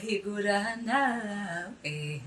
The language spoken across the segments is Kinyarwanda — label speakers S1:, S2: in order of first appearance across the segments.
S1: higura nawe.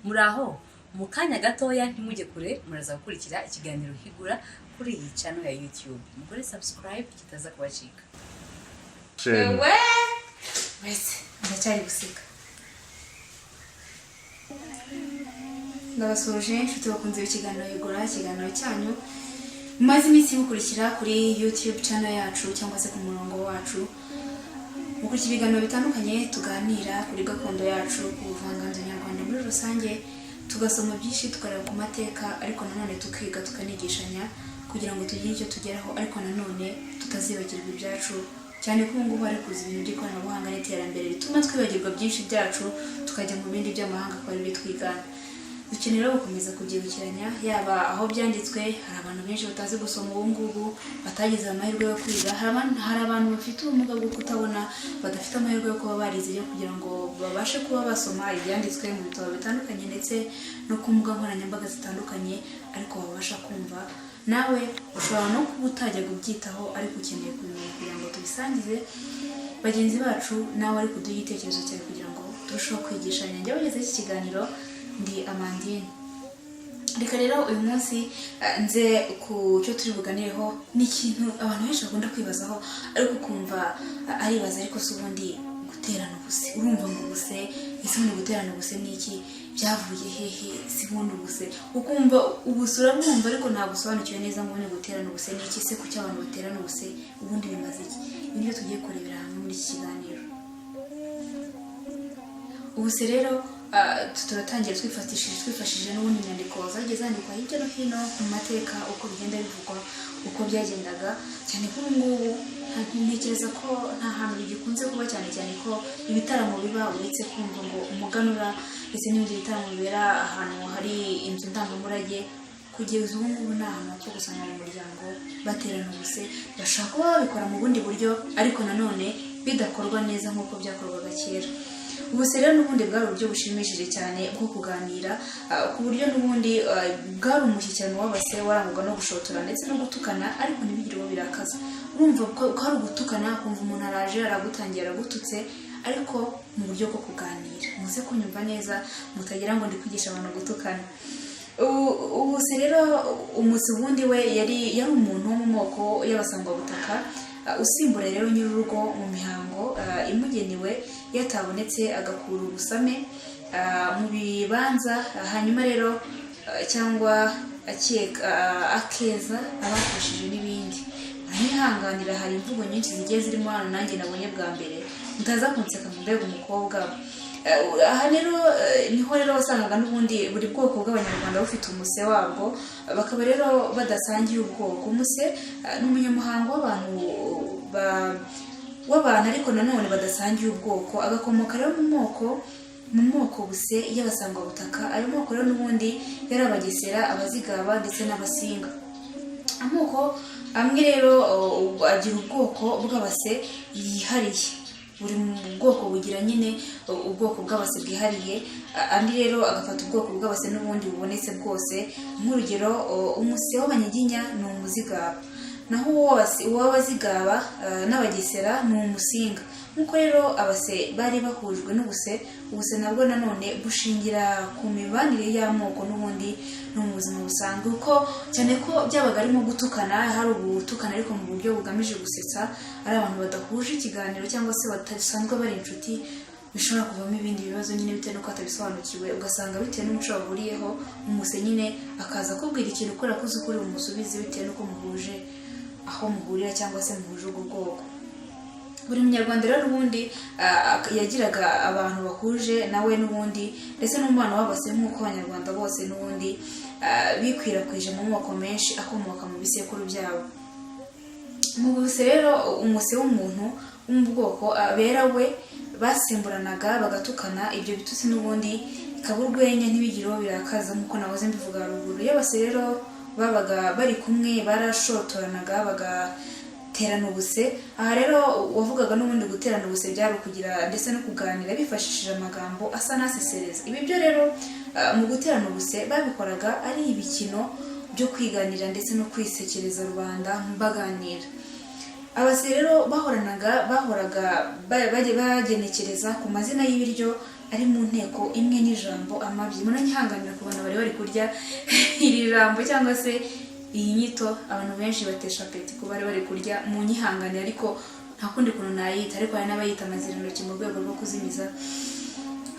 S1: Muraho mu kanya gatoya ntimujye kure, muraza gukurikira ikiganiro Higura kuri iyi channel ya YouTube. Mugore subscribe kitaza kubacika. Ewe wese ndacyari guseka. Ndabasuje inshuti bakunze ikiganiro Higura, ikiganiro cyanyu mumaze iminsi mukurikira kuri YouTube channel yacu cyangwa se ku murongo wacu. Mukurikira ibiganiro bitandukanye tuganira kuri gakondo yacu, ku buvanganzo nyarwanda muri rusange, tugasoma byinshi, tukareba ku mateka, ariko nanone tukiga tukanigishanya kugira ngo tugire icyo tugeraho, ariko nanone tutazibagirwa ibyacu, cyane ko ngubu hari kuza ibintu by'ikoranabuhanga n'iterambere rituma twibagirwa byinshi byacu tukajya mu bindi by'amahanga kwa biri twigana. Dukenera gukomeza kubyibukiranya, yaba aho byanditswe. Hari abantu benshi batazi gusoma ubu ngubu, batagize amahirwe yo kwiga. Hari abantu bafite ubumuga bwo kutabona, badafite amahirwe yo kuba barize kugira ngo babashe kuba basoma ibyanditswe mu bitabo bitandukanye ndetse no ku mbuga nkoranyambaga zitandukanye, ariko babasha kumva. Nawe ushobora no kuba utajya kubyitaho, ariko ukeneye kubimenya kugira ngo tubisangize bagenzi bacu, nawe ari kuduha igitekerezo cyawe kugira ngo turusheho kwigishanya. Njye bageze iki kiganiro ndi Amandine. Reka rero uyu munsi nze ku cyo turi buganireho n'ikintu abantu benshi bakunda kwibazaho, ariko kumva aribaza, ariko se ubundi guterana ubuse, urumva ngo ubuse, ese ubundi guterana ubuse ni iki, byavuye hehe, si bundi ubuse, ukumva ubusura bwumva ariko ntabwo usobanukiwe neza ngo ubundi guterana ubuse ni iki, se kuki abantu baterana ubuse, ubundi bimaze iki. Ibi byo tugiye kurebera hamwe muri iki kiganiro. Ubuse rero turatangira twifashishije n'ubundi nyandiko zagiye zandikwa hirya no hino mu mateka, uko bigenda bivugwa, uko byagendaga, cyane ko ubu ngubu ntekereza ko nta hantu bigikunze kuba, cyane ko ibitaramo biba uretse kumva ngo umuganura ndetse n'ibindi bitaramo bibera ahantu hari inzu ndangamurage. Kugeza ubu ngubu nta hantu hapfa gusanga mu muryango baterana ubuse. Bashaka kuba babikora mu bundi buryo, ariko nanone bidakorwa neza nk'uko byakorwaga kera. Ubuse rero n'ubundi bwari uburyo bushimishije cyane bwo kuganira, ku buryo n'ubundi bwari umushyikirano w'abase warangwaga no gushotora ndetse no gutukana, ariko ntibigire uwo birakaza. Urumva ko ari ugutukana, kumva umuntu araje aragutangira aragututse, ariko mu buryo bwo kuganira. Muze kunyumva neza, mutagira ngo ndi kwigisha abantu gutukana. Ubuse rero umusi ubundi we yari umuntu wo mu moko y'abasangwabutaka, usimbura rero nyir'urugo mu mihango imugeniwe, yatabonetse agakura ubusame mu bibanza, hanyuma rero cyangwa akeza abafashije n'ibindi. Ntihanganira, hari imvugo nyinshi zigiye zirimo hano nanjye nabonye bwa mbere, mutaza kunseka mu mbega umukobwa. Aha rero niho rero wasangaga n'ubundi buri bwoko bw'abanyarwanda bufite umuse wabwo, bakaba rero badasangiye ubwoko. Umuse ni umunyamuhango w'abantu ariko nanone badasangiye ubwoko, agakomoka rero mu moko buse y'abasangwabutaka. Ayo moko rero n'ubundi yari Abagesera, Abazigaba ndetse n'Abasinga. Amoko amwe rero agira ubwoko bw'abase yihariye, buri bwoko bugira nyine ubwoko bw'abase bwihariye, andi rero agafata ubwoko bw'abase n'ubundi bubonetse bwose. Nk'urugero, umuse w'Abanyiginya ni Umuzigaba, naho uw'Abazigaba n'Abagesera ni Umusinga. Nk'uko rero abase bari bahujwe n'ubuse, ubuse nabwo nanone bushingira ku mibanire y'amoko n'ubundi no mu buzima busanzwe, kuko cyane ko byabaga arimo gutukana, hari ubutukana ariko mu buryo bugamije gusetsa, ari abantu badahuje ikiganiro cyangwa se batasanzwe bari inshuti, bishobora kuvamo ibindi bibazo nyine bitewe n'uko atabisobanukiwe. Ugasanga bitewe n'umuco bahuriyeho, umuse nyine akaza kubwira ikintu ukora ko uzi ukuri umusubize bitewe n'uko muhuje aho muhurira cyangwa se muhuje ubwo bwoko. Buri munyarwanda rero n'ubundi yagiraga abantu bahuje nawe n'ubundi, ndetse n'umubano w'abase nk'uko abanyarwanda bose n'ubundi bikwirakwije mu moko menshi akomoka mu bisekuru byabo. Mu buse rero umuse w'umuntu wo mu bwoko bera we basimburanaga bagatukana, ibyo bitutsi n'ubundi ikaba urwenya ntibigire uwo birakaza, nk'uko nahoze mbivuga haruguru. Iyo abase rero babaga bari kumwe barashotoranaga, terana ubuse. Aha rero wavugaga n'ubundi guterana ubuse byari ukugira ndetse no kuganira bifashishije amagambo asa n'asesereza. Ibi byo rero mu guterana ubuse babikoraga ari ibikino byo kwiganira ndetse no kwisekereza rubanda baganira. Abase rero bahoraga bagenekereza ku mazina y'ibiryo ari mu nteko imwe n'ijambo amabyi. Munanyihanganira ku bantu bari kurya iri jambo cyangwa se iyi nyito, abantu benshi batesha apeti ko bari kurya mu nyihanganira, ariko nta kundi kuntu nayita, ariko hari n'abayita amazirantoki mu rwego rwo kuzimiza,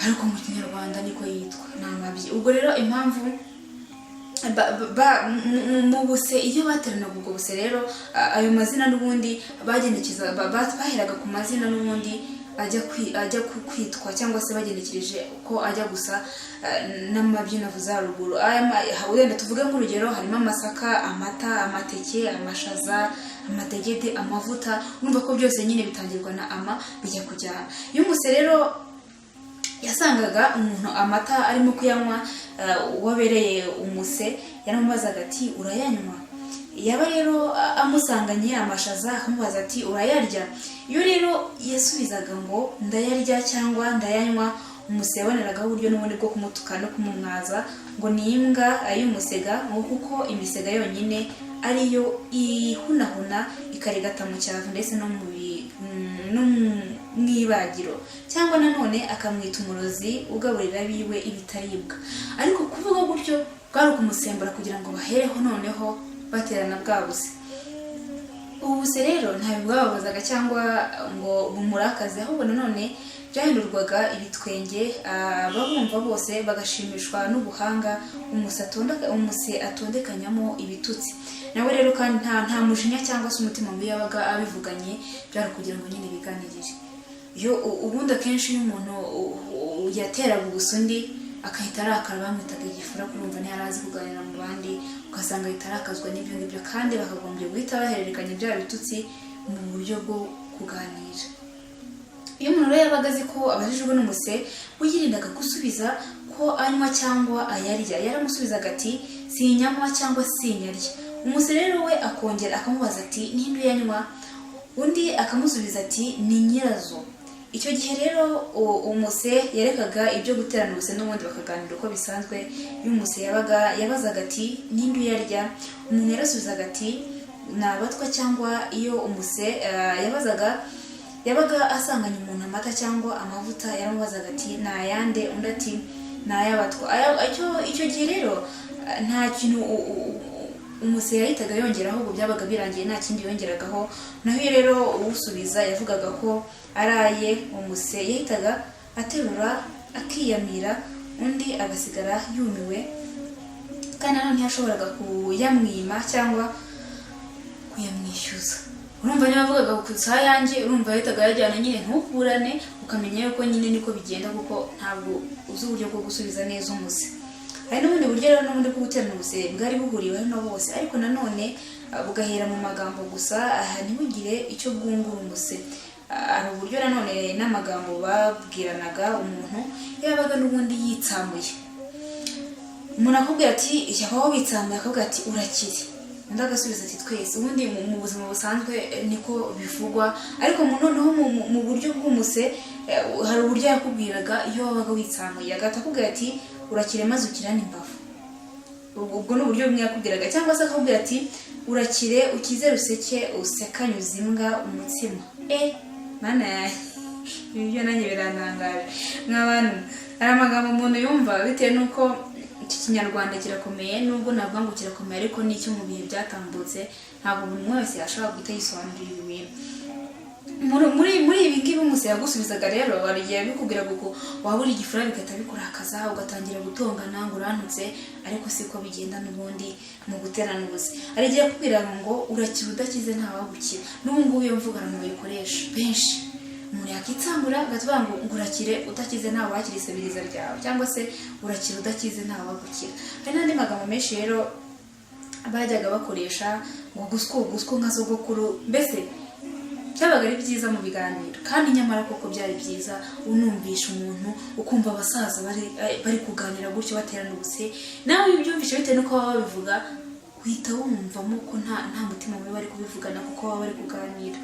S1: ariko mu Kinyarwanda niko yitwa, ni amabyi. Ubwo rero impamvu mu buse iyo bateranaga ubwo buse rero ayo mazina n'ubundi bagenekeza baheraga ku mazina n'ubundi ajya kwitwa cyangwa se bagenekereje ko ajya gusa n'amabyi navuze haruguru. Wenda tuvuge nk'urugero, harimo amasaka, amata, amateke, amashaza, amadegede, amavuta. Urumva ko byose nyine bitangirwa na ama bijya kujyana. Iyo umuse rero yasangaga umuntu amata arimo kuyanywa, wabereye umuse yaramubazaga ati urayanywa. Yaba rero amusanganye amashaza akamubaza ati urayarya. Iyo rero yasubizaga ngo ndayarya cyangwa ndayanywa, umuse yaboneraga uburyo n'ubundi bwo kumutuka no kumumwaza ngo ni imbwa ay'umusega, ngo kuko imisega yonyine ariyo ihunahuna ikarigata mu cyavu ndetse no mu ibagiro, cyangwa nanone akamwita umurozi ugaburira biwe ibitaribwa. Ariko kuvuga gutyo bwari ukumusembura kugira ngo bahereho noneho baterana bwa buse. Ubu buse rero ntabwo bwababazaga cyangwa ngo bumurakaze, ahubwo nanone byahindurwaga ibitwenge, ababumva bose bagashimishwa n'ubuhanga umuse atondekanyamo ibitutsi. Nawe rero kandi nta mujinya cyangwa se umutima mubi yabaga abivuganye, byari kugira ngo nyine biganirire. Iyo ubundi akenshi iyo umuntu yateraga ubuse undi akahita arakara, bamwitaga igifura, kurumva ntiyari azi kuganira mu bandi, ugasanga ahita arakazwa n'ibyo ngibyo, kandi bakagombye guhita bahererekanya bya bitutsi mu buryo bwo kuganira. Iyo umuntu rero yabaga azi ko abajijwe n'umuse, wiyirindaga gusubiza ko anywa cyangwa ayarya. Yaramusubizaga ati sinyanywa cyangwa sinyarya. Umuse rero we akongera akamubaza ati ninde uyanywa, undi akamusubiza ati ni nyirazo. Icyo gihe rero umuse yerekaga ibyo guterana ubuse n'ubundi bakaganira uko bisanzwe. Iyo umuse yabazaga ati ninde uyarya, umuntu yarasubizaga ati ni abatwa. Cyangwa iyo umuse yabaga asanganye umuntu amata cyangwa amavuta, yaramubazaga ati ni ayande, undi ati ni ay'abatwa. Icyo gihe rero nta kintu umuse yahitaga yongeraho, ubwo byabaga birangiye nta kindi yongeragaho. Naho iyo rero uwusubiza yavugaga ko araye, umuse yahitaga aterura akiyamira, undi agasigara yumiwe, kandi nanone ntiyashoboraga kuyamwima cyangwa kuyamwishyuza. Urumva niba avugaga ku isaha yanjye, urumva yahitaga yajyana nyine ntukurane, ukamenya yuko nyine niko bigenda, kuko ntabwo uzi uburyo bwo gusubiza neza umuse. Hari n'ubundi buryo rero n'ubundi bwo guterana ubuse bwari buhuriweho na bose, ariko nanone bugahera mu magambo gusa, aha ntibugire icyo bwungura umuse. Hari uburyo nanone n'amagambo babwiranaga umuntu yabaga n'ubundi yitsamuye. Umuntu akubwira ati yabaho witsamuye, akubwira ati urakiri, undi agasubiza ati twese. Ubundi mu buzima busanzwe niko bivugwa, ariko noneho mu buryo bw'umuse hari uburyo yakubwiraga iyo wabaga witsamuye, agahita akubwira ati urakire maze ukirane imbavu. Ubwo ni uburyo bumwe yakubwiraga. Cyangwa se akubwira ati urakire ukize ruseke usekanyuza imbwa umutsima. Mana yawe, ibi byo nanjye birantangaje nk'abantu. Hari amagambo umuntu yumva bitewe n'uko iki Kinyarwanda kirakomeye, nubwo navuga ngo kirakomeye ariko n'icyo mu bihe byatambutse ntabwo buri wese yashobora guhita yisobanurira ibi bintu. Muri ibi ngibi umuse yagusubizaga rero, barigiye bikubwira ngo waba uri igifura bigahita bikurakaza, ugatangira gutongana ngo urantutse, ariko siko bigenda n'ubundi mu guterana ubuse. Arigiye kubwira ngo urakira udakize ntawagukira. N'ubu ngubu iyo mvuga abantu bayikoresha benshi, umuntu yakitsambura agavuga ngo urakire udakize ntawe wakira isabiriza ryawe, cyangwa se urakira udakize ntawagukira. Hari n'andi magambo menshi rero bajyaga bakoresha ngo guswo nka sogokuru. Mbese byabaga ari byiza mu biganiro, kandi nyamara koko byari byiza unumvisha umuntu, ukumva abasaza bari kuganira gutyo baterana ubuse, nawe ubyumvisha bitewe n'uko baba babivuga, uhita wumvamo ko nta mutima mubi bari kubivugana kuko baba bari kuganira,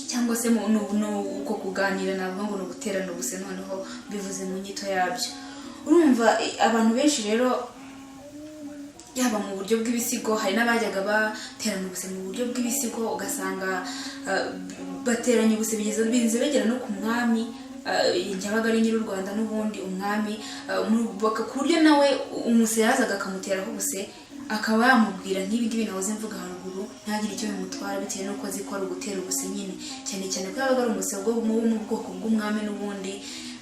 S1: cyangwa se uko kuganira navuga ngo ni uguterana ubuse noneho bivuze mu nyito yabyo. Urumva abantu benshi rero yaba mu buryo bw'ibisigo, hari n'abajyaga baterana ubuse mu buryo bw'ibisigo ugasanga bateranye ubuse binze begera no ku mwami yabaga ari nyiri u Rwanda n'ubundi umwami ku buryo nawe umuse yazaga akamuteraho ubuse akaba yamubwira nk'ibingibi nahoze mvuga haruguru ntagire icyo bimutwara bitewe n'uko azi ko ari ugutera ubuse nyine, cyane cyane ko yabaga ari umuse wo mu bwoko bw'umwami n'ubundi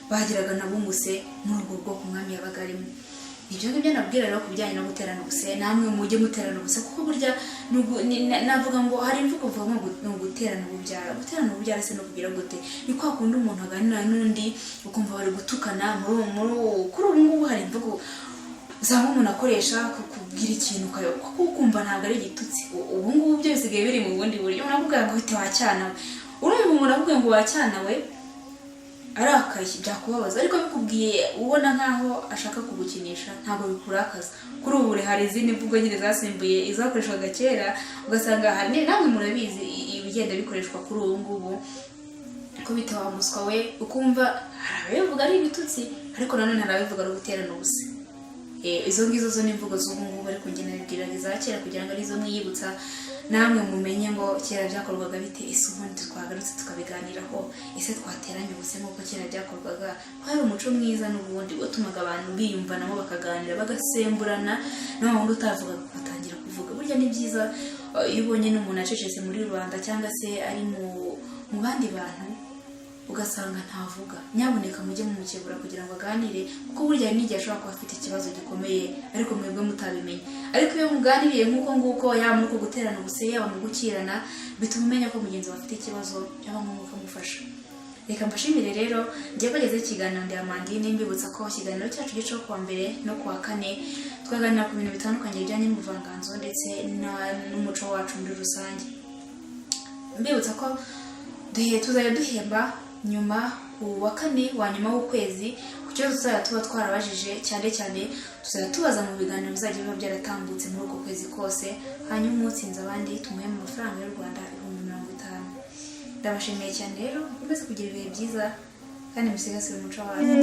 S1: bagiraga nabo umuse muri ubwo bwoko umwami yabaga arimo. Ibyo ngibyo nabwira rero ku bijyanye no guterana ubuse, namwe mujye muterana ubuse kuko burya navuga ngo hari imvugo uvuga ngo guterana ububyara. Guterana ububyara se no kugira gute? Ni kwa kundi umuntu aganira n'undi ukumva bari gutukana kuri ubu ngubu hari imvugo usanga umuntu akoresha kubwira ikintu kuko ukumva ntabwo ari igitutsi. Ubu ngubu byo bisigaye biri mu bundi buryo, umuntu avuga ngo hite wacyana we, urumva umuntu avuga ngo wacyana we arakaye byakubabaza, ariko bikubwiye ubona nkaho ashaka kugukinisha ntabwo bikurakaza. Kuri ubu hari izindi mvugo nyine zasimbuye izakoreshwaga kera, ugasanga hari namwe murabizi ibigenda bikoreshwa kuri ubu ngubu ko bita wa muswa we, ukumva harabivuga ari ibitutsi ariko nanone harabivuga ari guterana ubuse. Izo ngizo zo ni imvugo z'ubu ngubu, ariko njye nabibwira iza kera kugira ngo arizo mwiyibutsa namwe mumenye ngo kera byakorwaga bite. Ese ubundi twagarutse tukabiganiraho, ese twateranye ubuse nk'uko kera byakorwaga? Hari umuco mwiza n'ubundi watumaga abantu biyumvanamo bakaganira bagasemburana, naho wundi utavuga batangira kuvuga. Burya ni byiza iyo ubonye n'umuntu acecetse muri rubanda cyangwa se ari mu bandi bantu ugasanga ntavuga, nyaboneka mujye mumukebura kugira ngo aganire, kuko burya n'igihe ashobora kuba afite ikibazo gikomeye ariko mwebwe mutabimenye. Ariko iyo muganiriye nk'uko nguko, yaba muri uko guterana ubuse yaba mu gukirana, bituma umenya ko mugenzi wawe afite ikibazo cyangwa mwuka mufasha. Reka mbashimire rero, ngiye kugezaho ikiganiro ndi Amandine, mbibutsa ko ikiganiro cyacu gicaho kuwa mbere no kuwa kane twaganira ku bintu bitandukanye bijyanye n'ubuvanganzo ndetse n'umuco wacu muri rusange. Mbibutsa ko tuzajya duhemba nyuma wa kane wa nyuma w'ukwezi ku kibazo tuzajya tuba twarabajije, cyane cyane tuzajya tubaza mu biganiro bizajya biba byaratambutse muri uko kwezi kose, hanyuma utsinze abandi tumuhe mu mafaranga y'u Rwanda 50,000. Ndabashimiye cyane rero, mukomeze kugira ibihe byiza kandi musigasire umuco wanyu.